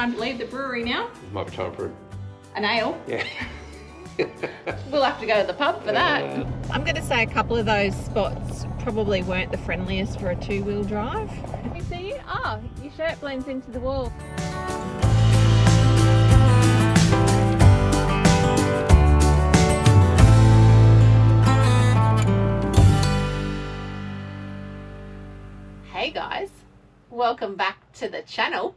time to leave the brewery now. Might be time for An ale. Yeah. We'll have to go to the pub for that. I'm going to say a couple of those spots probably weren't the friendliest for a two-wheel drive. Can you see you? Oh, your shirt blends into the wall. Hey guys, welcome back to the channel.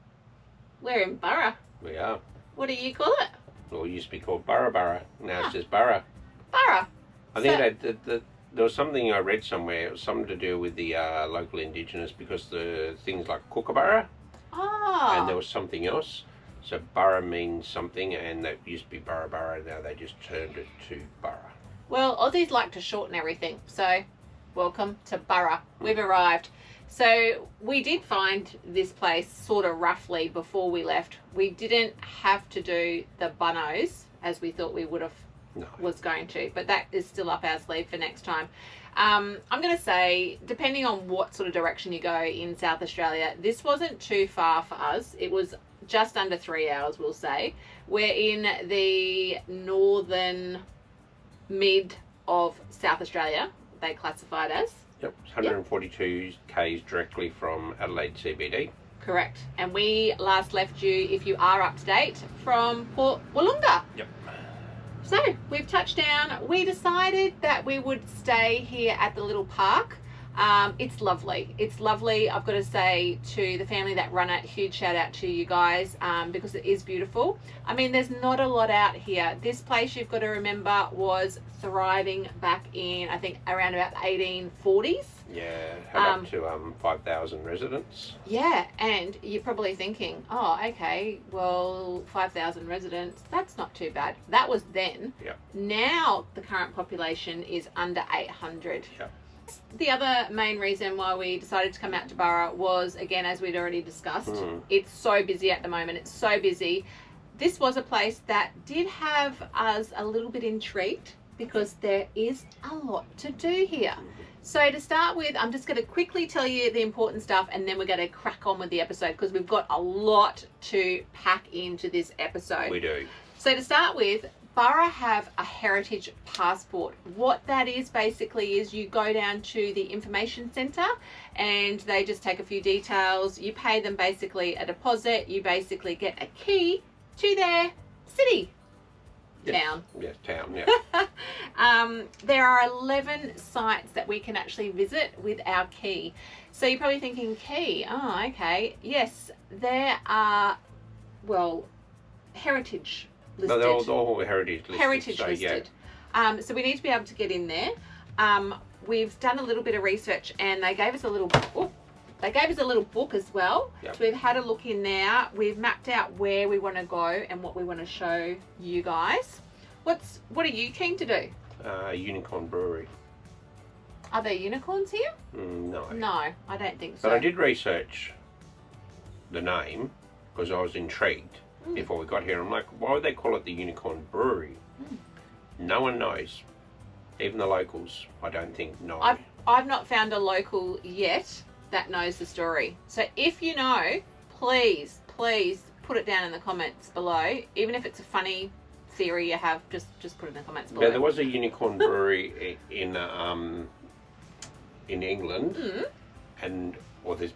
We're in Burra. We are. What do you call it? Well, it used to be called Burra. Now it's just Burra. Burra. I think there was something I read somewhere. It was something to do with the local indigenous, because the things like kookaburra, and there was something else. So Burra means something, and that used to be Burra. Now they just turned it to Burra. Well, Aussies like to shorten everything, so welcome to Burra. We've arrived. So we did find this place sort of roughly before we left. We didn't have to do the bunnos as we thought we would have was going to, but that is still up our sleeve for next time. I'm going to say, depending on what sort of direction you go in South Australia, this wasn't too far for us. It was just under 3 hours, we'll say. We're in the northern mid of South Australia, they classify it as. Yep, 142 k's directly from Adelaide CBD. Correct. And we last left you, if you are up to date, from Port Wollonga. Yep. So we've touched down. We decided that we would stay here at the little park. It's lovely. It's lovely. I've got to say to the family that run it, huge shout out to you guys, because it is beautiful. I mean, there's not a lot out here. This place, you've got to remember, was thriving back in, I think, around about the 1840s. Yeah, had up to 5,000 residents. Yeah, and you're probably thinking, oh, okay, well, 5,000 residents, that's not too bad. That was then. Yeah. Now the current population is under 800. Yeah. The other main reason why we decided to come out to Burra was, again, as we'd already discussed, it's so busy at the moment. It's so busy. This was a place that did have us a little bit intrigued because there is a lot to do here. So to start with, I'm just going to quickly tell you the important stuff, and then we're going to crack on with the episode because we've got a lot to pack into this episode. We do. So to start with, Burra have a heritage passport. What that is basically is you go down to the information centre and they just take a few details. You pay them basically a deposit. You basically get a key to their city. Yes. Town. Yes, town, yeah. There are 11 sites that we can actually visit with our key. So you're probably thinking, key? Oh, okay. Yes, there are, well, heritage listed. No, they're all heritage listed. Heritage listed. Yeah. So we need to be able to get in there. We've done a little bit of research, and they gave us a little book as well. Yep. So we've had a look in there. We've mapped out where we want to go and what we want to show you guys. What are you keen to do? Unicorn Brewery. Are there unicorns here? No. No, I don't think so. But I did research the name because I was intrigued before we got here. I'm like, why would they call it the Unicorn Brewery? No one knows. Even the locals, I don't think know. I've not found a local yet that knows the story. So if you know, please put it down in the comments below. Even if it's a funny theory you have, just put it in the comments below. Yeah, there was a Unicorn Brewery in England, and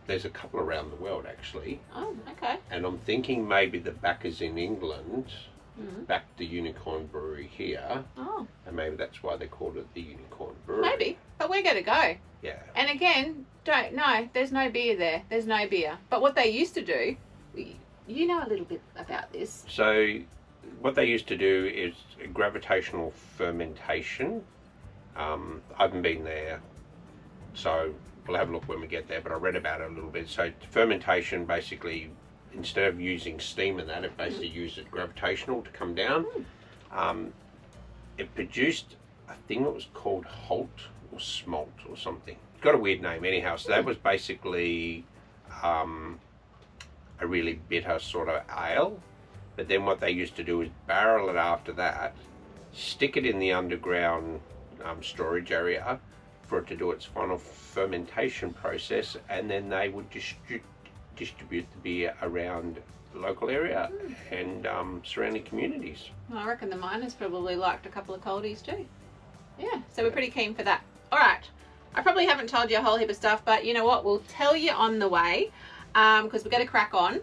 there's a couple around the world actually. Oh, okay. And I'm thinking maybe the backers in England backed the Unicorn Brewery here. Oh. And maybe that's why they called it the Unicorn Brewery. Maybe, but we're going to go. Yeah. And again, there's no beer there. There's no beer. But what they used to do, you know a little bit about this. So what they used to do is gravitational fermentation. I haven't been there, so we'll have a look when we get there, but I read about it a little bit. So fermentation, basically, instead of using steam and that, it basically uses gravitational to come down. It produced a thing that was called halt or smalt or something. It's got a weird name anyhow. So that was basically a really bitter sort of ale. But then what they used to do is barrel it after that, stick it in the underground storage area for it to do its final fermentation process, and then they would distribute the beer around the local area and surrounding communities. Well, I reckon the miners probably liked a couple of coldies too. Yeah, so we're pretty keen for that. All right, I probably haven't told you a whole heap of stuff, but you know what? We'll tell you on the way because we're going to crack on.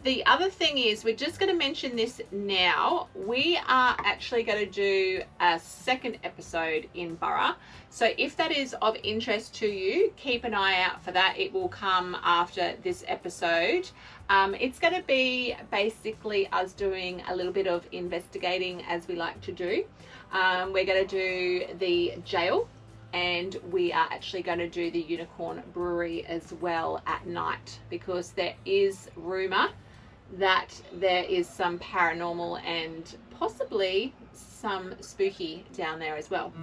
The other thing is, we're just going to mention this now. We are actually going to do a second episode in Burra. So if that is of interest to you, keep an eye out for that. It will come after this episode. It's going to be basically us doing a little bit of investigating, as we like to do. We're going to do the jail, and we are actually going to do the Unicorn Brewery as well at night, because there is rumour that there is some paranormal and possibly some spooky down there as well.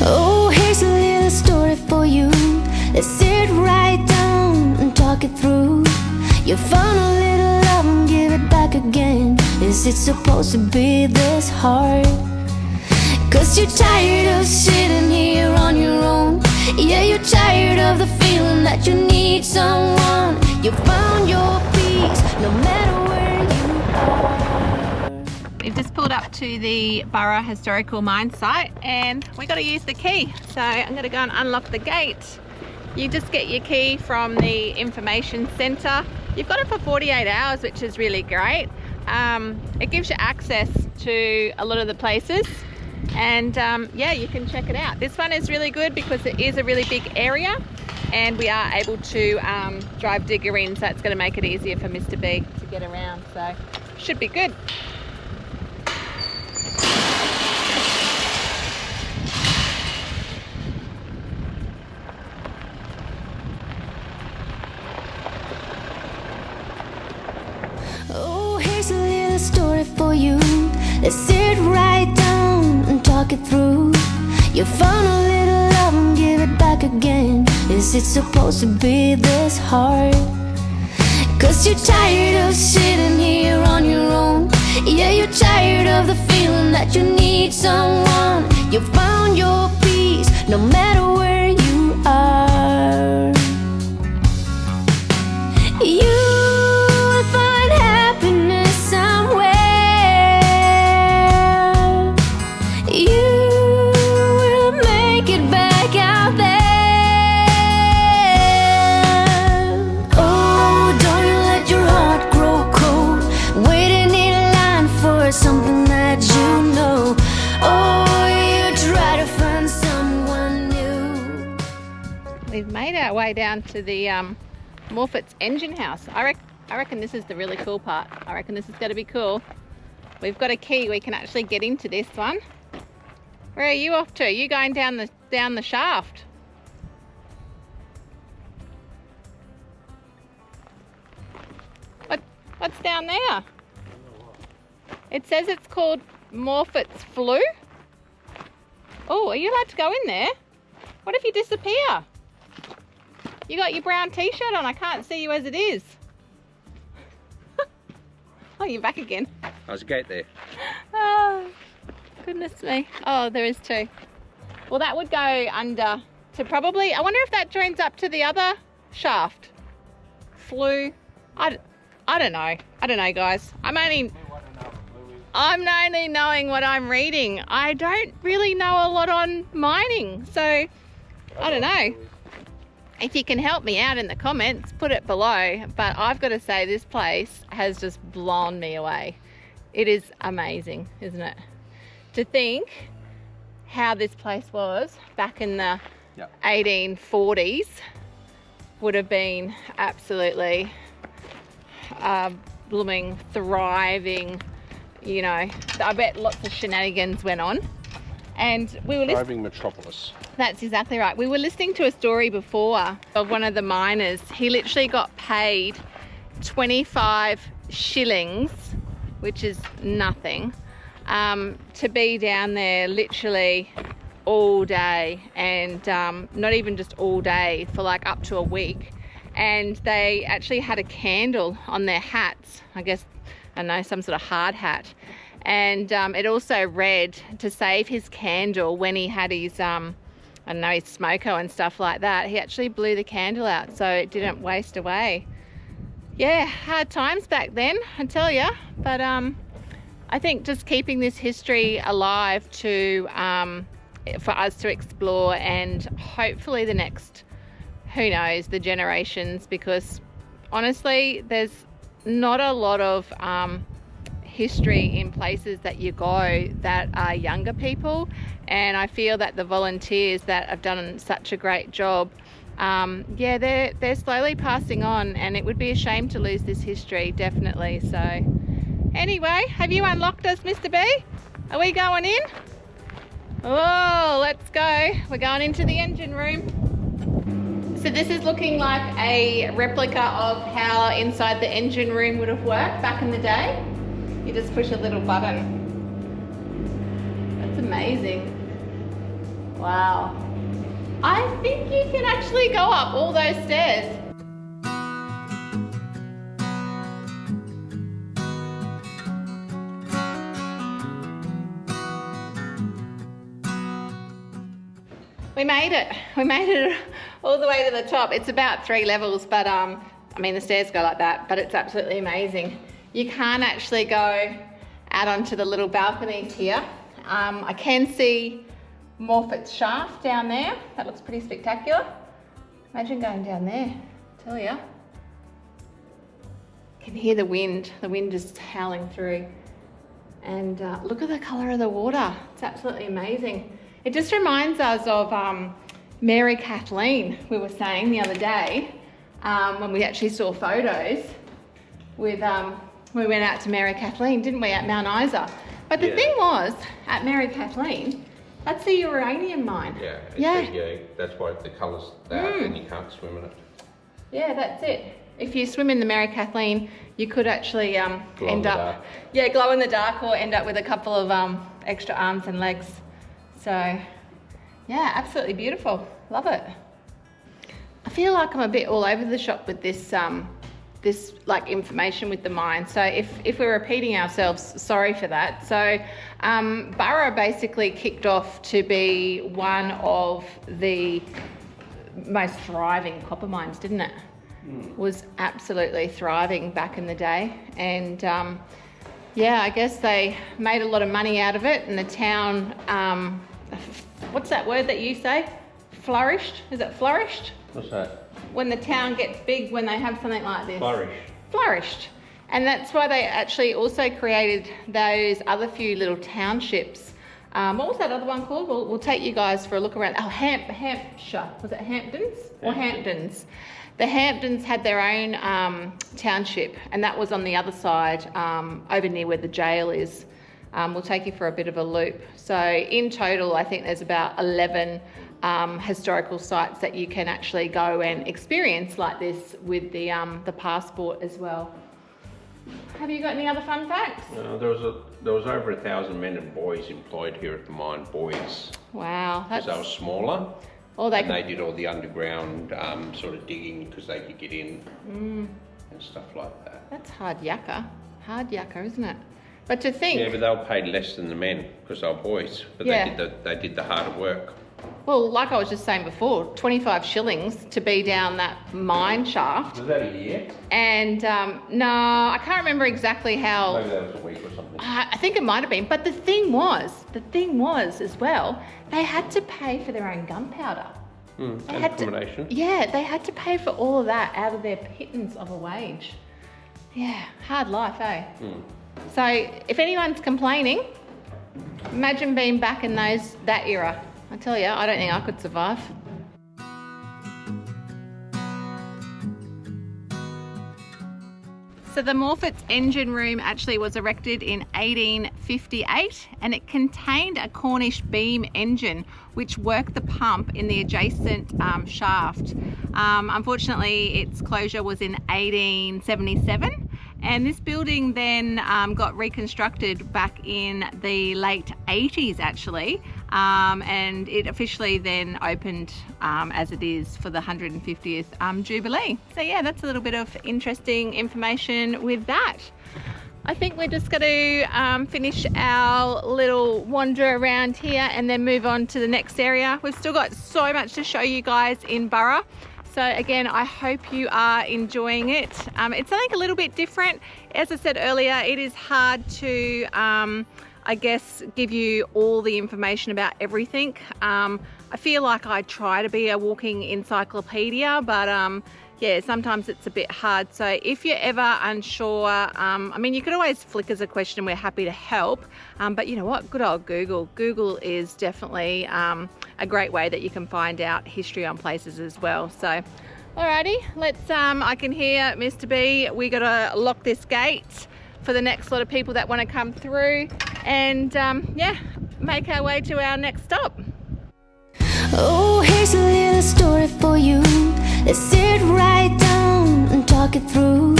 Oh, here's a little story for you. Let's sit right down and talk it through. You found a little love and give it back again. Is it supposed to be this hard? 'Cause you're tired of sitting here on your own. Yeah, you're tired of the feeling that you need someone. You found your peace no matter where you are. We've just pulled up to the Burra Historical Mine Site and we got to use the key. So I'm going to go and unlock the gate. You just get your key from the information centre. You've got it for 48 hours, which is really great. It gives you access to a lot of the places, and yeah, you can check it out. This one is really good because it is a really big area and we are able to drive digger in, so it's going to make it easier for Mr. B to get around, so should be good. Oh, here's a little story for you. Let's sit right down and talk it through. You found a little love and give it back again. Is it supposed to be this hard? 'Cause you're tired of sitting here on your own. Yeah, you're tired of the feeling that you need someone. You found your peace no matter where you are. You something that you know. Oh, you try to find someone new. We've made our way down to the Morfett's engine house. I reckon this is the really cool part. I reckon this is going to be cool. We've got a key. We can actually get into this one. Where are you off to? You going down the shaft? What's down there? It says it's called Morfett's Flue. Oh, are you allowed to go in there? What if you disappear? You got your brown t-shirt on. I can't see you as it is. Oh, you're back again. There's a gate there. Oh, goodness me. Oh, there is too. Well, that would go under to probably, I wonder if that joins up to the other shaft. Flue. I don't know. I don't know, guys. I'm only knowing what I'm reading. I don't really know a lot on mining, so I don't know. If you can help me out in the comments, put it below. But I've got to say, this place has just blown me away. It is amazing, isn't it? To think how this place was back in the 1840s would have been absolutely blooming, thriving. You know, I bet lots of shenanigans went on. And we were Thriving metropolis. That's exactly right. We were listening to a story before of one of the miners. He literally got paid 25 shillings, which is nothing, to be down there literally all day, and not even just all day, for like up to a week. and they actually had a candle on their hats. I guess, I don't know, some sort of hard hat. And it also read to save his candle when he had his, I don't know, his smoko and stuff like that. He actually blew the candle out so it didn't waste away. Yeah, hard times back then, I tell you. But I think just keeping this history alive to for us to explore, and hopefully the next, who knows, the generations, because honestly there's not a lot of history in places that you go that are younger people, and I feel that the volunteers that have done such a great job, yeah, they're slowly passing on, and it would be a shame to lose this history, definitely. So anyway, have you unlocked us, Mr. B? Are we going in? Oh, let's go. We're going into the engine room. So this is looking like a replica of how inside the engine room would have worked back in the day. You just push a little button. That's amazing. Wow. I think you can actually go up all those stairs. We made it. We made it all the way to the top. It's about 3 levels, but I mean, the stairs go like that, but it's absolutely amazing. You can't actually go out onto the little balconies here. I can see Morphet's shaft down there. That looks pretty spectacular. Imagine going down there, I tell you. You can hear the wind just howling through. And look at the colour of the water. It's absolutely amazing. It just reminds us of Mary Kathleen, we were saying the other day, when we actually saw photos with, we went out to Mary Kathleen, didn't we, at Mount Isa? But the thing was, at Mary Kathleen, that's a uranium mine. Yeah, that's why the colour's dark and you can't swim in it. Yeah, that's it. If you swim in the Mary Kathleen, you could actually end up, glow in the dark, or end up with a couple of extra arms and legs. So, yeah, absolutely beautiful. Love it. I feel like I'm a bit all over the shop with this, this like information with the mine. So if we're repeating ourselves, sorry for that. So, Burra basically kicked off to be one of the most thriving copper mines, didn't it? Was absolutely thriving back in the day, and yeah, I guess they made a lot of money out of it, and the town, what's that word that you say? Flourished? Is it flourished? What's that? When the town gets big, when they have something like this. Flourished. And that's why they actually also created those other few little townships. What was that other one called? We'll take you guys for a look around. Oh, Hampshire. Was it Hamptons or Hamptons? The Hamptons had their own township, and that was on the other side, over near where the jail is. We'll take you for a bit of a loop. So in total, I think there's about 11 historical sites that you can actually go and experience like this with the passport as well. Have you got any other fun facts? There was over 1,000 men and boys employed here at the mine. Boys. Wow, because they were smaller. Oh, they did all the underground sort of digging because they could get in and stuff like that. That's hard yakka, isn't it? But to think. Yeah, but they were paid less than the men because they were boys. But they did the harder work. Well, like I was just saying before, 25 shillings to be down that mine shaft. Was that a year? And no, I can't remember exactly how. Maybe that was a week or something. I think it might have been. But the thing was as well, they had to pay for their own gunpowder. And accommodation. Yeah, they had to pay for all of that out of their pittance of a wage. Yeah, hard life, eh? So if anyone's complaining, imagine being back in that era. I tell you, I don't think I could survive. So the Morphet's engine room actually was erected in 1858, and it contained a Cornish beam engine which worked the pump in the adjacent shaft. Unfortunately, its closure was in 1877, and this building then got reconstructed back in the late 80s actually, and it officially then opened as it is for the 150th Jubilee. So yeah, that's a little bit of interesting information with that. I think we're just going to finish our little wander around here and then move on to the next area. We've still got so much to show you guys in Burra. So again, I hope you are enjoying it. It's something a little bit different. As I said earlier, it is hard to, I guess, give you all the information about everything. I feel like I try to be a walking encyclopedia, but yeah, sometimes it's a bit hard. So if you're ever unsure, I mean, you could always flick us a question. We're happy to help. But you know what? Good old Google. Google is definitely a great way that you can find out history on places as well. So, alrighty, let's, I can hear Mr. B. We got to lock this gate for the next lot of people that want to come through and yeah, make our way to our next stop. Oh, here's a little story for you. Let's sit right down and talk it through.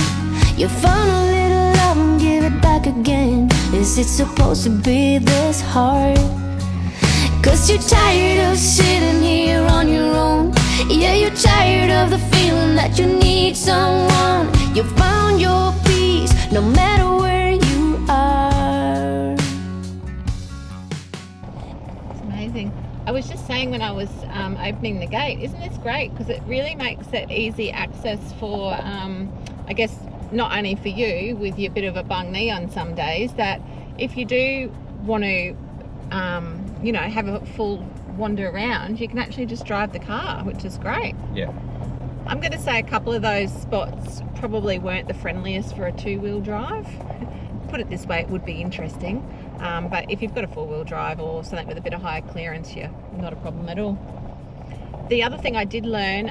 You found a little love and give it back again. Is it supposed to be this hard? 'Cause you're tired of sitting here on your own. Yeah, you're tired of the feeling that you need someone. You found your peace no matter where you are. It's amazing. I was just saying when I was opening the gate, isn't this great? Because it really makes it easy access for, I guess, not only for you with your bit of a bung knee on some days, that if you do want to, you know, have a full wander around, you can actually just drive the car, which is great. Yeah. I'm going to say a couple of those spots probably weren't the friendliest for a two-wheel drive. Put it this way, it would be interesting. But if you've got a four-wheel drive or something with a bit of higher clearance, yeah, not a problem at all. The other thing I did learn,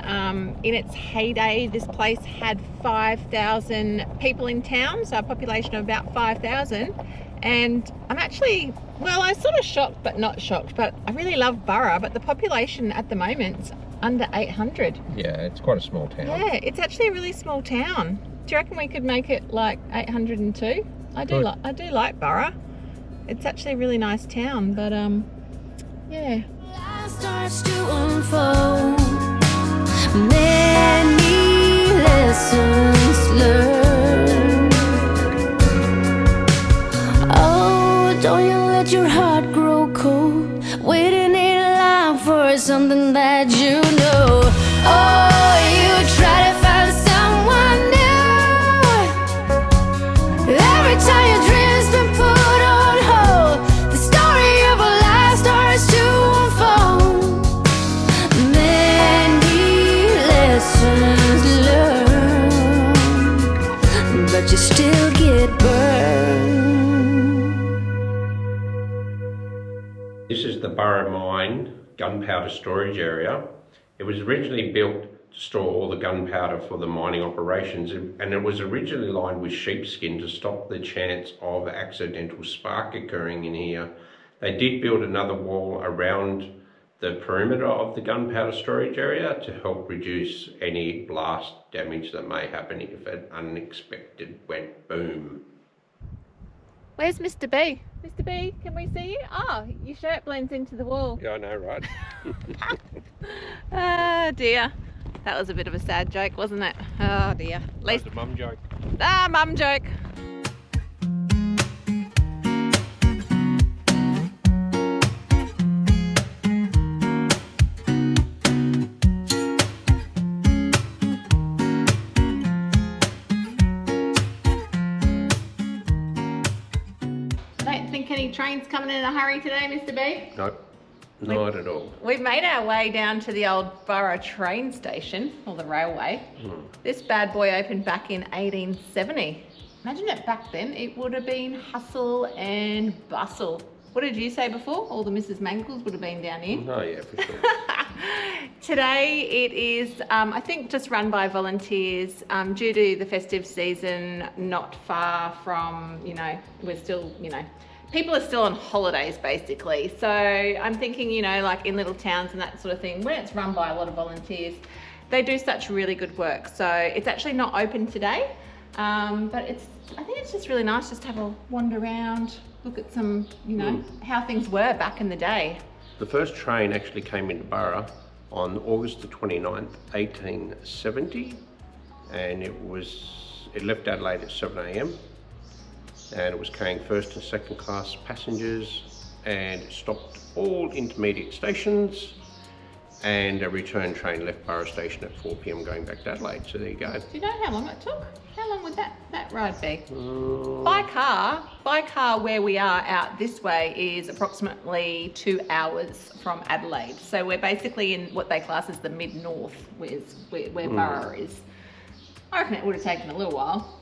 in its heyday, this place had 5,000 people in town, so a population of about 5,000. And I'm actually, well, I'm sort of shocked, but not shocked. But I really love Burra, but the population at the moment's under 800. Yeah, it's quite a small town. Yeah, it's actually a really small town. Do you reckon we could make it like 802? I do like Burra. It's actually a really nice town, but yeah. Life starts to unfold. Many lessons learned. Oh, don't you let your heart grow cold, waiting in line for something that you know. Oh, you try to find someone new. Every time your dreams been put on hold, the story of a life starts to unfold. Many lessons learned, but you still get burned. This is the Burra Mine gunpowder storage area. It was originally built to store all the gunpowder for the mining operations, and it was originally lined with sheepskin to stop the chance of accidental spark occurring in here. They did build another wall around the perimeter of the gunpowder storage area to help reduce any blast damage that may happen if an unexpected went boom. Where's Mr. B? Mr. B, can we see you? Oh, your shirt blends into the wall. Yeah, I know, right? Oh dear. That was a bit of a sad joke, wasn't it? Oh dear. At least... That's a mum joke. Ah, mum joke. I don't think any trains coming in a hurry today, Mr. B. Nope, not at all. We've made our way down to the old Burra train station, or the railway. This bad boy opened back in 1870. Imagine it back then, it would have been hustle and bustle. What did you say before? All the Mrs. Mangles would have been down here. Oh yeah, for sure. Today it is, I think, just run by volunteers due to the festive season, not far from, you know, we're still, you know, people are still on holidays basically. So I'm thinking, you know, like in little towns and that sort of thing, when it's run by a lot of volunteers, they do such really good work. So it's actually not open today, but I think it's just really nice just to have a wander around, look at some, you know, how things were back in the day. The first train actually came into Burra on August the 29th, 1870, and it left Adelaide at 7 a.m. and it was carrying first and second class passengers, and it stopped all intermediate stations, and a return train left Burra station at 4 p.m. going back to Adelaide. So there you go. Do you know how long it took? How long would that ride be? By car where we are out this way is approximately 2 hours from Adelaide. So we're basically in what they class as the mid-north, where Burra is. I reckon it would have taken a little while.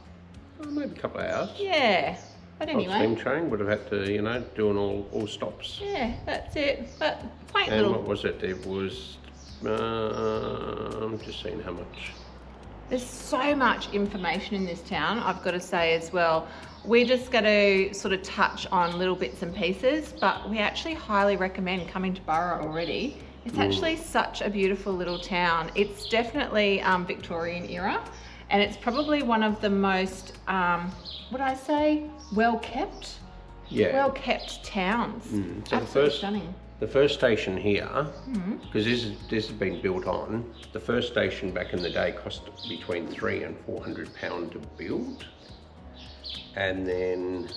Maybe a couple of hours. Yeah, but anyway. Steam train would have had to, you know, doing all stops. Yeah, that's it. But quaint And little. what was it? It was, I'm just seeing how much. There's so much information in this town, I've got to say as well. We're just going to sort of touch on little bits and pieces, but we actually highly recommend coming to Burra already. It's actually such a beautiful little town. It's definitely Victorian era, and it's probably one of the most, well-kept? Yeah. Well-kept towns. So Absolutely stunning. The first station here, because this has been built on, the first station back in the day cost between £300 and £400 to build, and then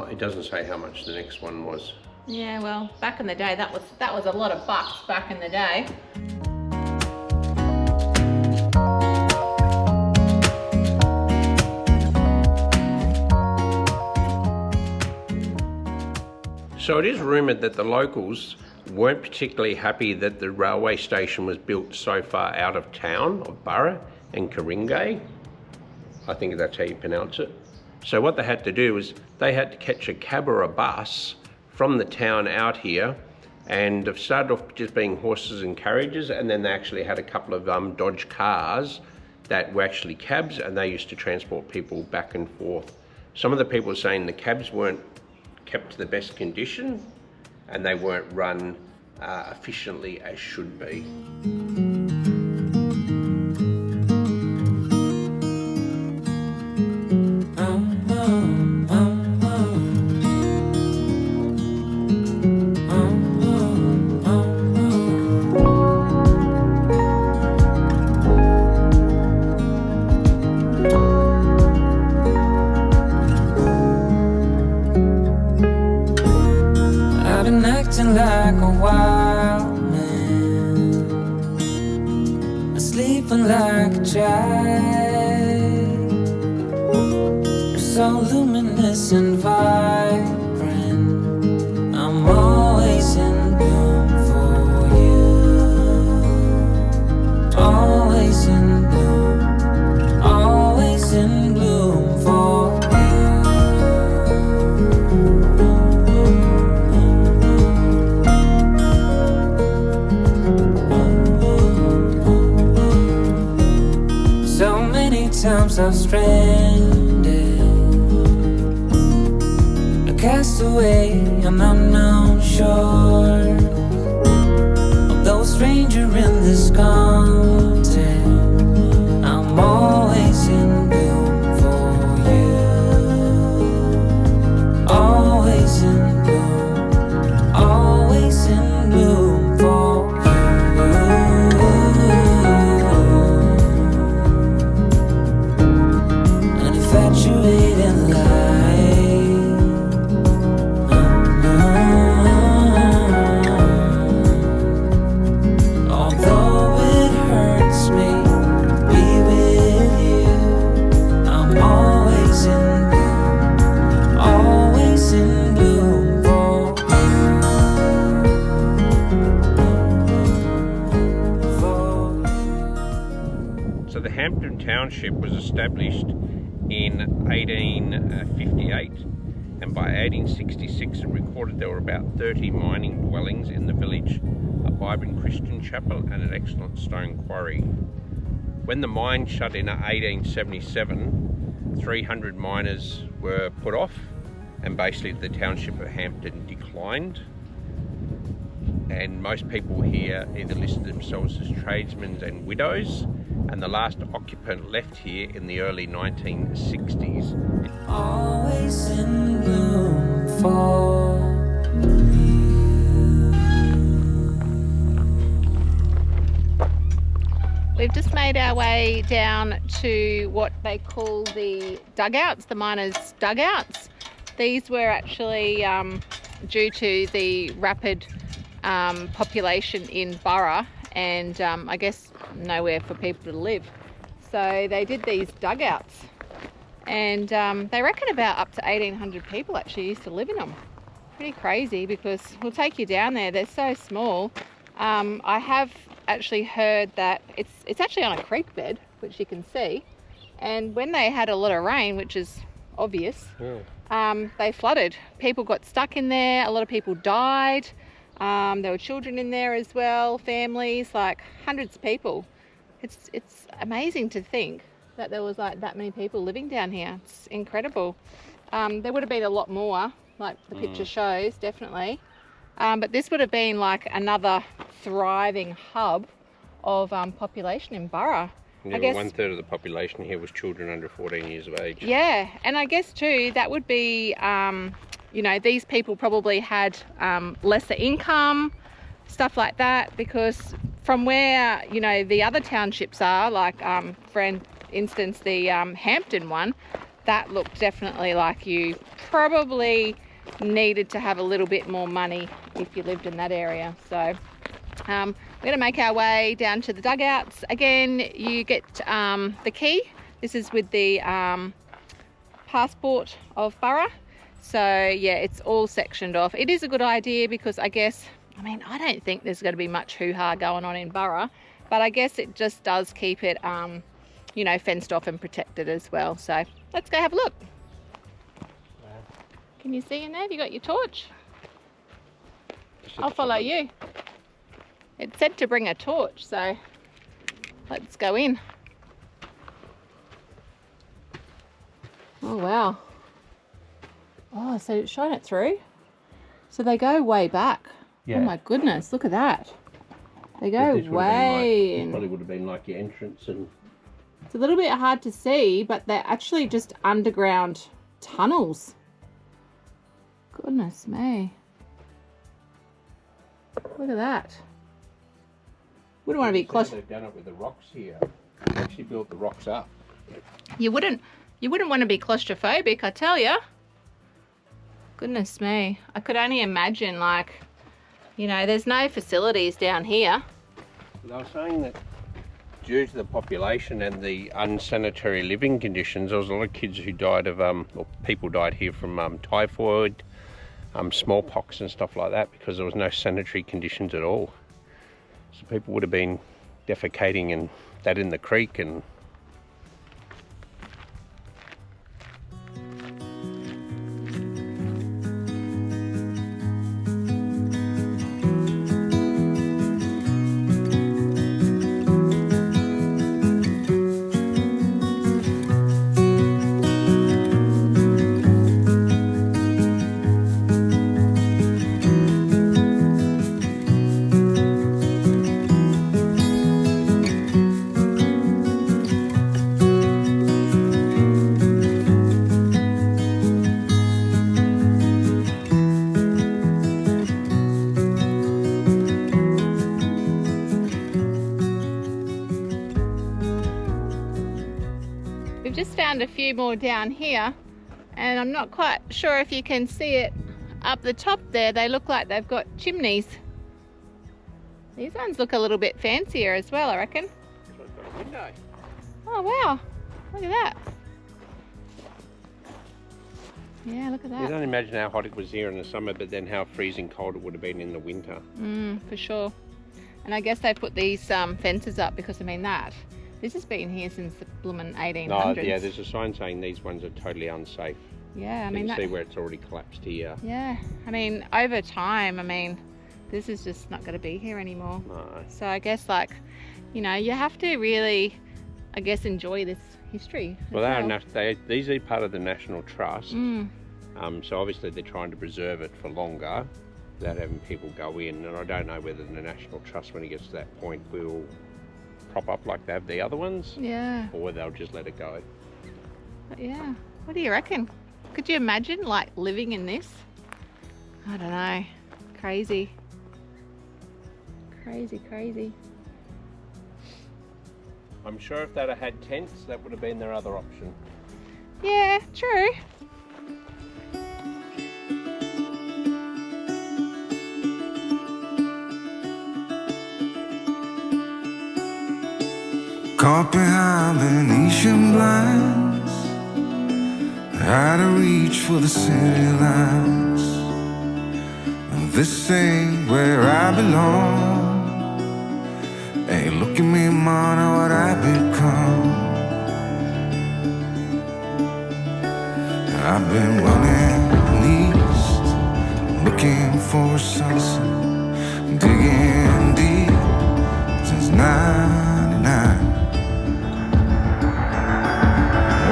it doesn't say how much the next one was. Yeah, well, back in the day, that was a lot of bucks back in the day. So it is rumoured that the locals weren't particularly happy that the railway station was built so far out of town of Burra and Karingay. I think that's how you pronounce it. So what they had to do was they had to catch a cab or a bus from the town out here, and it started off just being horses and carriages, and then they actually had a couple of Dodge cars that were actually cabs, and they used to transport people back and forth. Some of the people were saying the cabs weren't kept to the best condition, and they weren't run efficiently as should be. Like a wild man, sleeping like a child. You're so luminous and vibrant. I'm always in bloom for you. Always in bloom. Always in bloom for you. Times I'm stranded, a castaway on unknown shore, although a stranger in this continent. I'm always in bloom for you. Always in bloom. Always in bloom for you. Infatuated light, although it hurts me to be with you, I'm always in bloom, always in bloom for you. So the Hampton Township was established in 1858, and by 1866 it recorded there were about 30 mining dwellings in the village, a vibrant Christian chapel and an excellent stone quarry. When the mine shut in 1877, 300 miners were put off, and basically the township of Hampton declined, and most people here either listed themselves as tradesmen and widows, and the last occupant left here in the early 1960s. Always in bloom for me. just made our way down to what they call the dugouts, the miners' dugouts. These were actually due to the rapid population in Burra, and I guess nowhere for people to live. So they did these dugouts, and they reckon about up to 1,800 people actually used to live in them. Pretty crazy, because we'll take you down there. They're so small. I have actually heard that it's actually on a creek bed, which you can see, and when they had a lot of rain, which is obvious, they flooded. People got stuck in there. A lot of people died. There were children in there as well, families, like hundreds of people. It's amazing to think that there was like that many people living down here. It's incredible. There would have been a lot more, like the picture shows, definitely. But this would have been like another thriving hub of population in Burra. Yeah, I guess 1/3 of the population here was children under 14 years of age. Yeah, and I guess too that would be, you know, these people probably had lesser income, stuff like that, because from where, you know, the other townships are, like for instance the Hampton one, that looked definitely like you probably needed to have a little bit more money if you lived in that area. So we're going to make our way down to the dugouts. Again, you get the key. This is with the passport of Burra. So yeah, it's all sectioned off. It is a good idea because I guess, I mean, I don't think there's going to be much hoo-ha going on in Burra, but I guess it just does keep it, you know, fenced off and protected as well. So let's go have a look. Can you see in there? Have you got your torch? I'll follow you. It said to bring a torch, so let's go in. Oh wow. Oh, so shine it through. So they go way back. Yeah. Oh my goodness, look at that. They go This way in. probably would have been like your entrance, and It's a little bit hard to see, but they're actually just underground tunnels. Goodness me. Look at that. Wouldn't want to be close. They've done it with the rocks here. They actually built the rocks up. You wouldn't want to be claustrophobic, I tell you. Goodness me. I could only imagine, like, you know, there's no facilities down here. They were saying that due to the population and the unsanitary living conditions, there was a lot of kids who died of, or people died here from typhoid, smallpox and stuff like that, because there was no sanitary conditions at all. So people would have been defecating and that in the creek, and found a few more down here, and I'm not quite sure if you can see it up the top there. They look like they've got chimneys. These ones look a little bit fancier as well, I reckon. so it's got a window. Oh wow, look at that. Yeah, look at You that. don't imagine how hot it was here in the summer, but then how freezing cold it would have been in the winter. For sure. And I guess they put these fences up because, I mean, this has been here since the bloomin' 1800s. Oh, yeah, there's a sign saying these ones are totally unsafe. Yeah, I You mean, can see where it's already collapsed here. yeah, I mean, over time, I mean, this is just not going to be here anymore. No. So I guess, like, you know, you have to really, I guess, enjoy this history. Well, these are part of the National Trust. Mm. So obviously they're trying to preserve it for longer without having people go in. And I don't know whether the National Trust, when it gets to that point, will prop up like they have the other ones, Yeah, or whether they'll just let it go. but yeah. What do you reckon? Could you imagine, like, living in this? I don't know. Crazy. Crazy, crazy. I'm sure if they'd have had tents, that would have been their other option. Yeah, true. Caught behind Venetian blinds, out of reach for the city lights. This ain't where I belong. Hey, look at me, man, what I've become. I've been running east, looking for a sunset, digging deep since '99.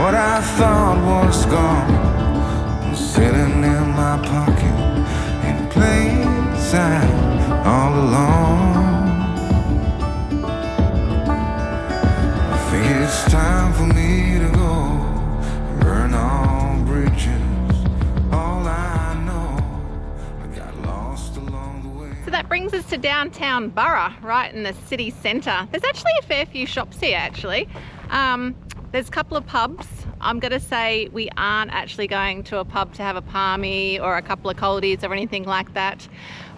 What I thought was gone was sitting in my pocket in plain sight all along. I think it's time for me to go, burn all bridges. All I know, I got lost along the way. So that brings us to downtown Burra, right in the city centre. There's actually a fair few shops here, actually. There's a couple of pubs. I'm going to say we aren't actually going to a pub to have a palmy or a couple of coldies or anything like that.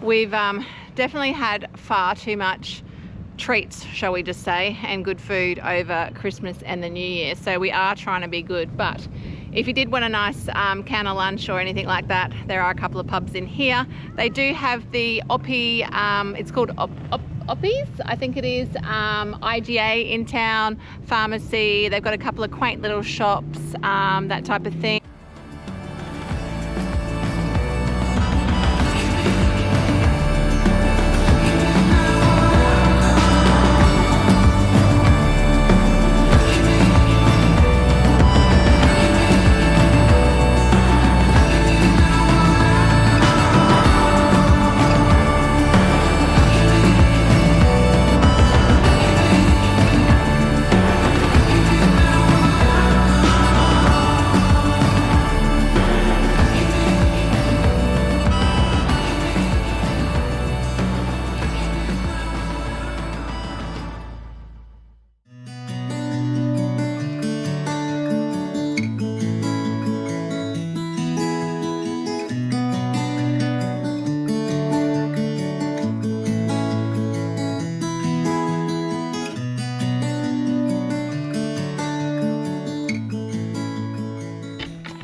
We've definitely had far too much treats, shall we just say, and good food over Christmas and the New Year. So we are trying to be good. But if you did want a nice can of lunch or anything like that, there are a couple of pubs in here. They do have the Oppie, it's called Oppies, I think it is, IGA in town, pharmacy. They've got a couple of quaint little shops, that type of thing.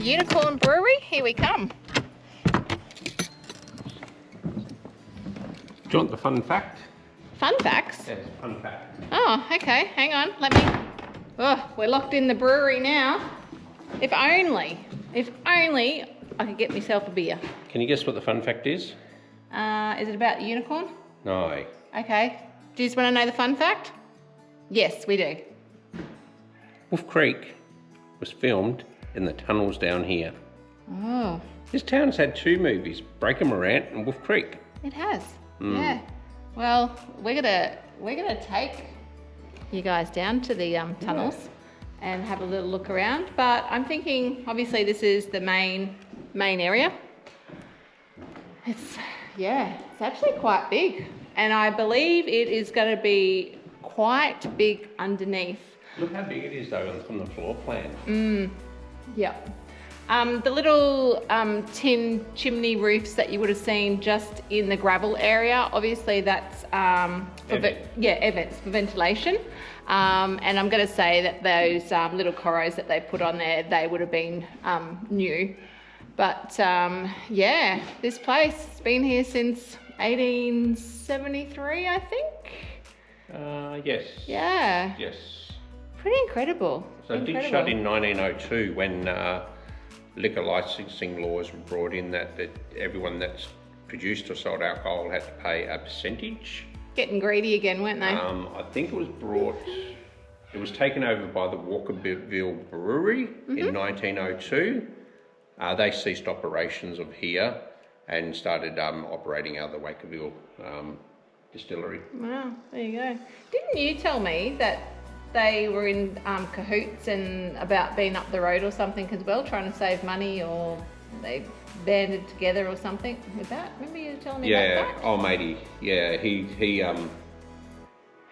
Unicorn Brewery, here we come. Do you want the fun fact? Fun facts? Yes, fun fact. Oh, okay, hang on, let me... Oh, we're locked in the brewery now. If only I could get myself a beer. Can you guess what the fun fact is? Is it about the unicorn? No. Okay. Do you just want to know the fun fact? Yes, we do. Wolf Creek was filmed in the tunnels down here. Oh, This town's had two movies, Breaker Morant and Wolf Creek. it has. Yeah. Well, we're gonna take you guys down to the tunnels and have a little look around. But I'm thinking, obviously, this is the main area. It's actually quite big, and I believe it is going to be quite big underneath. Look how big it is though from the floor plan. Yep. The little tin chimney roofs that you would have seen just in the gravel area, obviously that's events for ventilation. And I'm going to say that those little corros that they put on there, they would have been new. But this place has been here since 1873, I think. Yes. Yeah. Yes. Pretty incredible. So it did shut in 1902 when liquor licensing laws were brought in that everyone that's produced or sold alcohol had to pay a percentage. Getting greedy again, weren't they? I think it was taken over by the Walkerville Brewery in 1902. They ceased operations of here and started operating out of the Walkerville distillery. Wow, there you go. Didn't you tell me that they were in cahoots and about being up the road or something as well, trying to save money, or they banded together or something with that? Remember you telling me about that? Oh matey, yeah,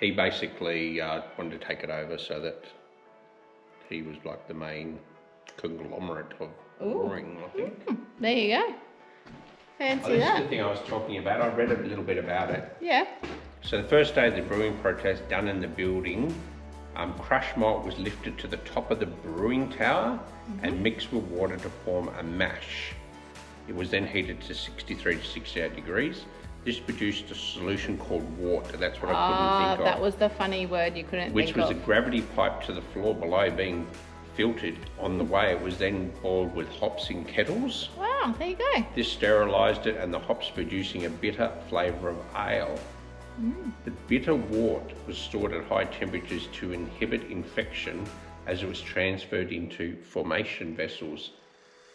he basically wanted to take it over so that he was like the main conglomerate of brewing, I think. There you go. Fancy This is that. the thing I was talking about. I read a little bit about it. Yeah. So the first day of the brewing protest done in the building, crushed malt was lifted to the top of the brewing tower and mixed with water to form a mash. It was then heated to 63 to 68 degrees. This produced a solution called wort. That's what I couldn't think of. That was the funny word you couldn't Which think was of. a gravity pipe to the floor below being filtered on the way. It was then boiled with hops in kettles. Wow, there you go. This sterilised it and the hops producing a bitter flavour of ale. The bitter wort was stored at high temperatures to inhibit infection as it was transferred into formation vessels.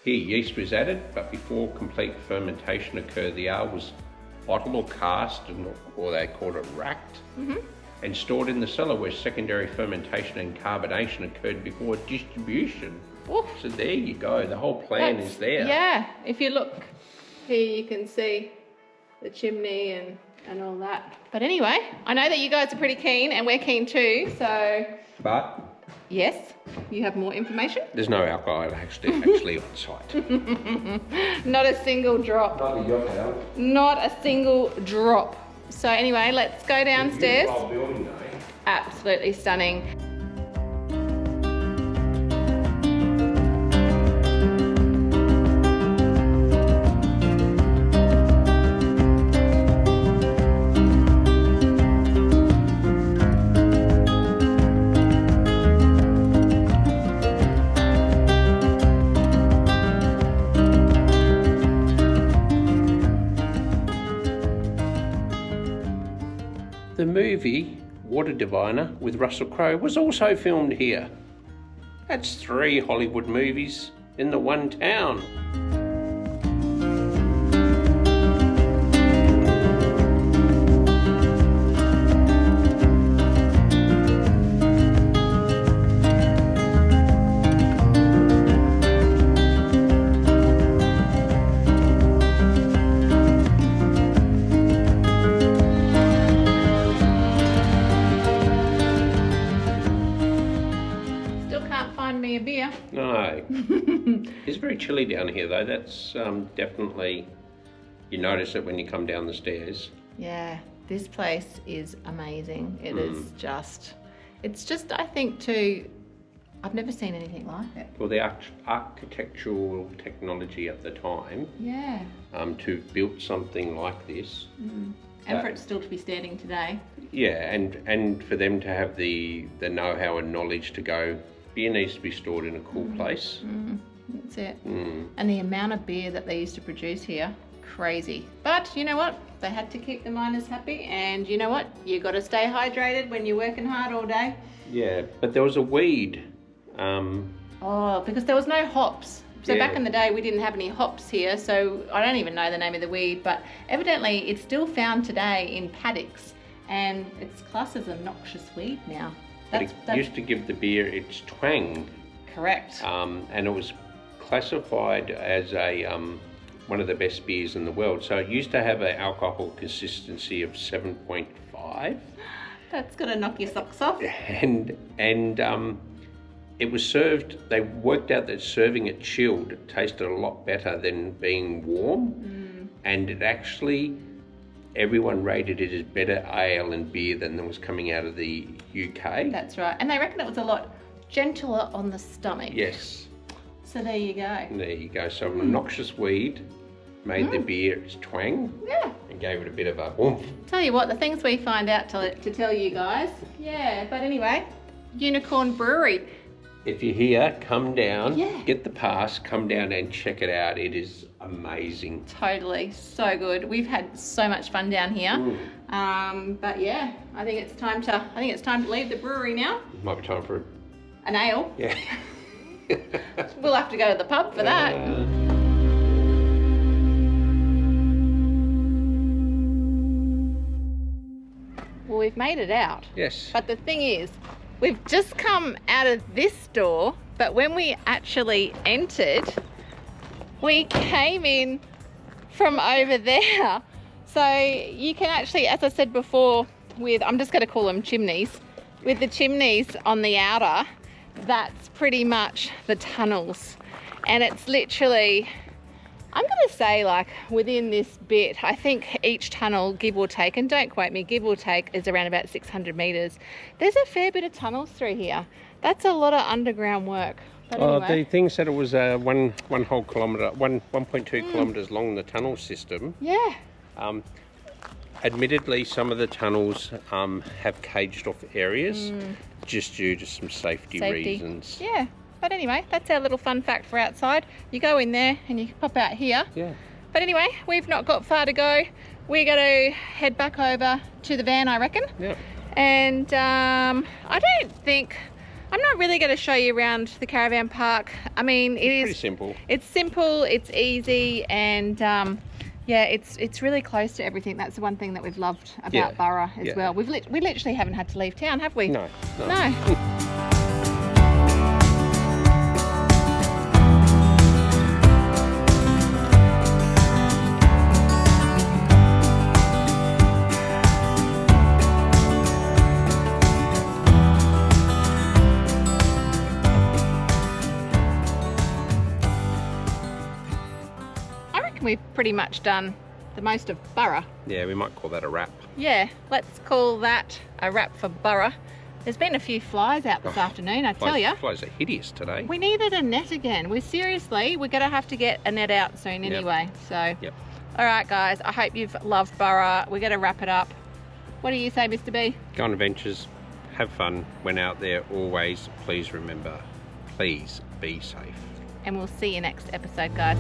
Here yeast was added, but before complete fermentation occurred, the ale was bottled or cast, or they called it racked, and stored in the cellar where secondary fermentation and carbonation occurred before distribution. Oof. So there you go, the whole plan is there. Yeah, if you look here, you can see the chimney and all that. But anyway, I know that you guys are pretty keen, and we're keen too, so But yes, you have more information? there's no alcohol actually on site. Not a single drop. Not a single drop. So anyway, let's go downstairs. Building, Absolutely stunning. The movie Water Diviner with Russell Crowe was also filmed here. That's 3 Hollywood movies in the one town. Me a beer. No. It's very chilly down here though. That's definitely, you notice it when you come down the stairs. Yeah, this place is amazing. It is just, it's just, I think too, I've never seen anything like it. Well, the architectural technology at the time Yeah. to build something like this. And for it still to be standing today. Yeah, and for them to have the know-how and knowledge to go, beer needs to be stored in a cool place. That's it. And the amount of beer that they used to produce here, crazy. But you know what? They had to keep the miners happy, and you know what? You got to stay hydrated when you're working hard all day. Yeah, but there was a weed. Oh, because there was no hops. So Yeah. back in the day, we didn't have any hops here, so I don't even know the name of the weed, but evidently it's still found today in paddocks, and it's classed as a noxious weed now. But it used to give the beer its twang. Correct. And it was classified as a one of the best beers in the world. So it used to have an alcohol consistency of 7.5. That's gonna knock your socks off. And it was served, they worked out that serving it chilled tasted a lot better than being warm. And it actually, everyone rated it as better ale and beer than was coming out of the UK. That's right. And they reckon it was a lot gentler on the stomach. Yes. So there you go. There you go. So a noxious weed made the beer its twang. Yeah. And gave it a bit of a oomph. Tell you what, the things we find out to tell you guys. Yeah, but anyway, Unicorn Brewery. If you're here, come down, Yeah. get the pass, come down and check it out. It is amazing. Totally, so good. We've had so much fun down here. But yeah, I think it's time to leave the brewery now. Might be time for An ale. yeah. We'll have to go to the pub for that. Well, we've made it out. Yes. But the thing is, we've just come out of this door, but when we actually entered, we came in from over there. So you can actually, as I said before, with, I'm just going to call them chimneys, with the chimneys on the outer, that's pretty much the tunnels. And it's literally, I'm going to say like within this bit, I think each tunnel, give or take, and don't quote me, give or take, is around about 600 metres. There's a fair bit of tunnels through here. That's a lot of underground work. But anyway. The thing said it was one whole kilometre, 1.2 kilometres long, the tunnel system. Yeah. Admittedly, some of the tunnels have caged off areas just due to some safety reasons. Yeah. But anyway, that's our little fun fact for outside. You go in there and you pop out here. Yeah. But anyway, we've not got far to go. We're going to head back over to the van, I reckon. Yeah. And I'm not really going to show you around the caravan park. I mean, it's pretty simple. It's simple, it's easy, and yeah, it's really close to everything. That's the one thing that we've loved about Burra as well. We literally haven't had to leave town, have we? No. We've pretty much done the most of Burra. Yeah, we might call that a wrap. Yeah, let's call that a wrap for Burra. There's been a few flies out this afternoon, I tell you. Flies are hideous today. We needed a net again. We're going to have to get a net out soon anyway. So, all right, guys, I hope you've loved Burra. We're going to wrap it up. What do you say, Mr. B? Go on adventures, have fun when out there. Always, please remember, please be safe. And we'll see you next episode, guys.